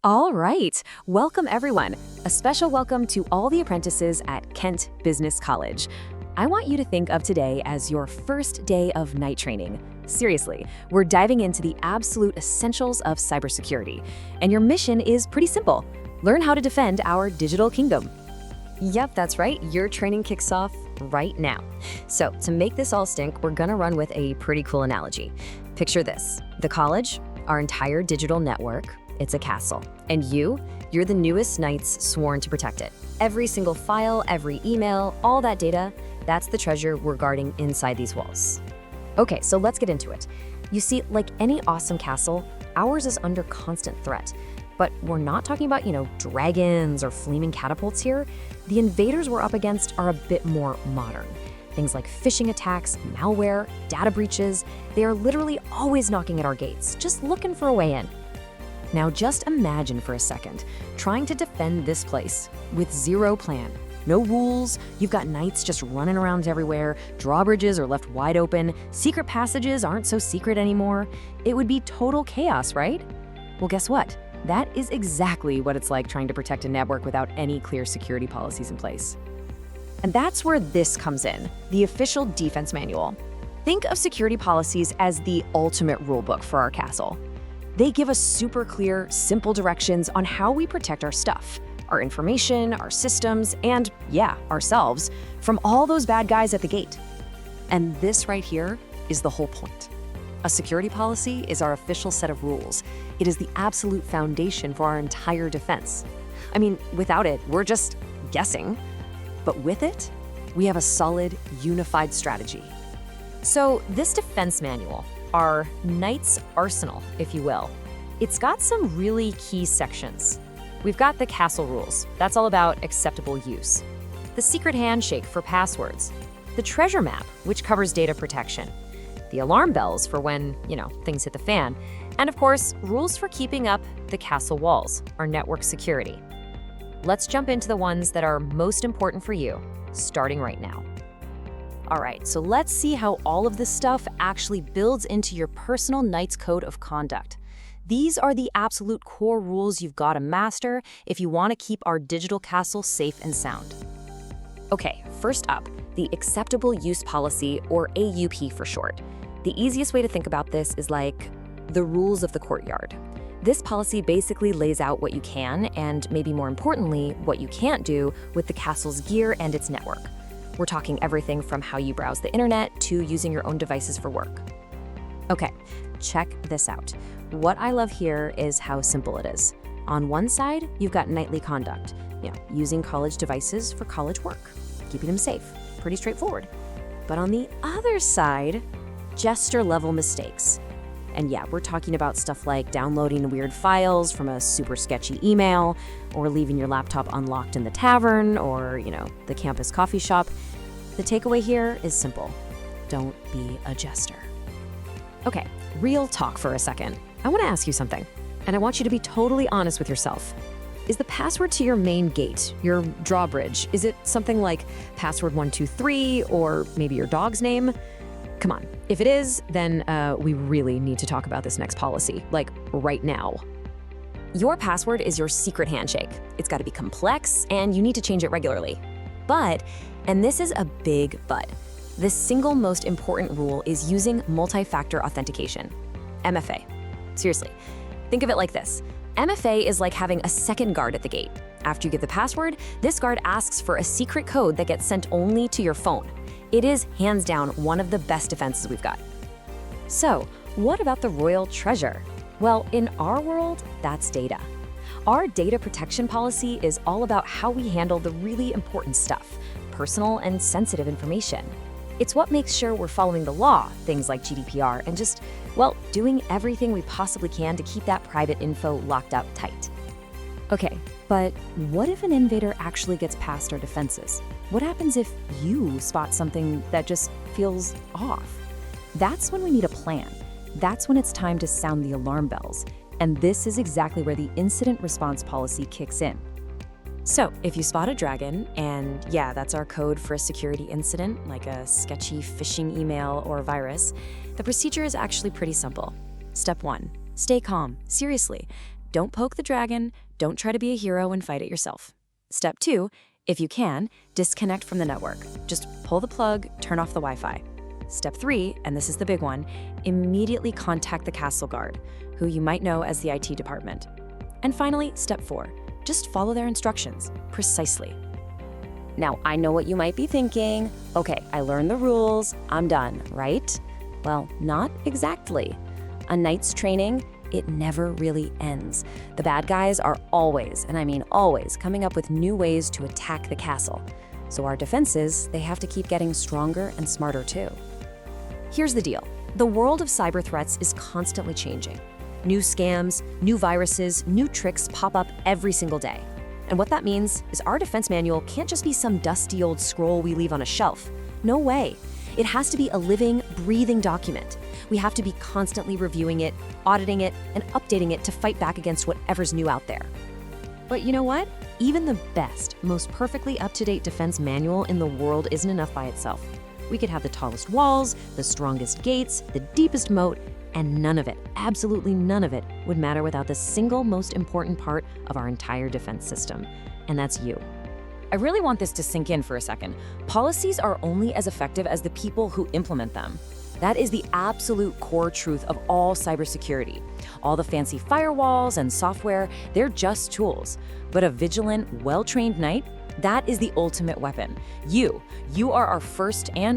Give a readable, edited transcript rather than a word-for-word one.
All right, welcome everyone. A special welcome to all the apprentices at Kent Business College. I want you to think of today as your first day of night training. Seriously, we're diving into the absolute essentials of cybersecurity, and your mission is pretty simple. Learn how to defend our digital kingdom. Yep, that's right. Your training kicks off right now. So, to make this all stink, we're gonna run with a pretty cool analogy. Picture this: the college, our entire digital network, it's a castle. And you're the newest knights sworn to protect it. Every single file, every email, all that data, that's the treasure we're guarding inside these walls. Okay, so let's get into it. You see, like any awesome castle, ours is under constant threat. But we're not talking about, dragons or flaming catapults here. The invaders we're up against are a bit more modern. Things like phishing attacks, malware, data breaches, they are literally always knocking at our gates, just looking for a way in. Now just imagine for a second, trying to defend this place with zero plan. No rules, you've got knights just running around everywhere, drawbridges are left wide open, secret passages aren't so secret anymore. It would be total chaos, right? Well, guess what? That is exactly what it's like trying to protect a network without any clear security policies in place. And that's where this comes in, the official defense manual. Think of security policies as the ultimate rulebook for our castle. They give us super clear, simple directions on how we protect our stuff, our information, our systems, and ourselves from all those bad guys at the gate. And this right here is the whole point. A security policy is our official set of rules. It is the absolute foundation for our entire defense. I mean, without it, we're just guessing. But with it, we have a solid, unified strategy. So this defense manual, our knight's arsenal, if you will, it's got some really key sections. We've got the castle rules. That's all about acceptable use. The secret handshake for passwords. The treasure map, which covers data protection. The alarm bells for when, things hit the fan. And of course, rules for keeping up the castle walls, our network security. Let's jump into the ones that are most important for you, starting right now. All right, so let's see how all of this stuff actually builds into your personal knight's code of conduct. These are the absolute core rules you've got to master if you want to keep our digital castle safe and sound. Okay, first up, the Acceptable Use Policy, or AUP for short. The easiest way to think about this is like the rules of the courtyard. This policy basically lays out what you can, and maybe more importantly, what you can't do with the castle's gear and its network. We're talking everything from how you browse the internet to using your own devices for work. Okay, check this out. What I love here is how simple it is. On one side, you've got knightly conduct, using college devices for college work, keeping them safe, pretty straightforward. But on the other side, gesture-level mistakes. And we're talking about stuff like downloading weird files from a super sketchy email, or leaving your laptop unlocked in the tavern, or, the campus coffee shop. The takeaway here is simple. Don't be a jester. Okay, real talk for a second. I want to ask you something, and I want you to be totally honest with yourself. Is the password to your main gate, your drawbridge, is it something like password 123, or maybe your dog's name? Come on, if it is, then we really need to talk about this next policy, like right now. Your password is your secret handshake. It's got to be complex, and you need to change it regularly. But, and this is a big but, the single most important rule is using multi-factor authentication, MFA. Seriously, think of it like this. MFA is like having a second guard at the gate. After you give the password, this guard asks for a secret code that gets sent only to your phone. It is hands down one of the best defenses we've got. So, what about the royal treasure? Well, in our world, that's data. Our data protection policy is all about how we handle the really important stuff, personal and sensitive information. It's what makes sure we're following the law, things like GDPR, and just, doing everything we possibly can to keep that private info locked up tight. Okay, but what if an invader actually gets past our defenses? What happens if you spot something that just feels off? That's when we need a plan. That's when it's time to sound the alarm bells. And this is exactly where the incident response policy kicks in. So, if you spot a dragon, and that's our code for a security incident, like a sketchy phishing email or virus, the procedure is actually pretty simple. Step 1, stay calm, seriously. Don't poke the dragon, don't try to be a hero and fight it yourself. Step 2, if you can, disconnect from the network. Just pull the plug, turn off the Wi-Fi. Step 3, and this is the big one, immediately contact the castle guard, who you might know as the IT department. And finally, step 4, just follow their instructions, precisely. Now, I know what you might be thinking. Okay, I learned the rules, I'm done, right? Well, not exactly. A night's training, it never really ends. The bad guys are always, and I mean always, coming up with new ways to attack the castle. So our defenses, they have to keep getting stronger and smarter too. Here's the deal. The world of cyber threats is constantly changing. New scams, new viruses, new tricks pop up every single day. And what that means is our defense manual can't just be some dusty old scroll we leave on a shelf. No way. It has to be a living, breathing document. We have to be constantly reviewing it, auditing it, and updating it to fight back against whatever's new out there. But you know what? Even the best, most perfectly up-to-date defense manual in the world isn't enough by itself. We could have the tallest walls, the strongest gates, the deepest moat, and none of it, absolutely none of it, would matter without the single most important part of our entire defense system, and that's you. I really want this to sink in for a second. Policies are only as effective as the people who implement them. That is the absolute core truth of all cybersecurity. All the fancy firewalls and software, they're just tools. But a vigilant, well-trained knight, that is the ultimate weapon. You are our first and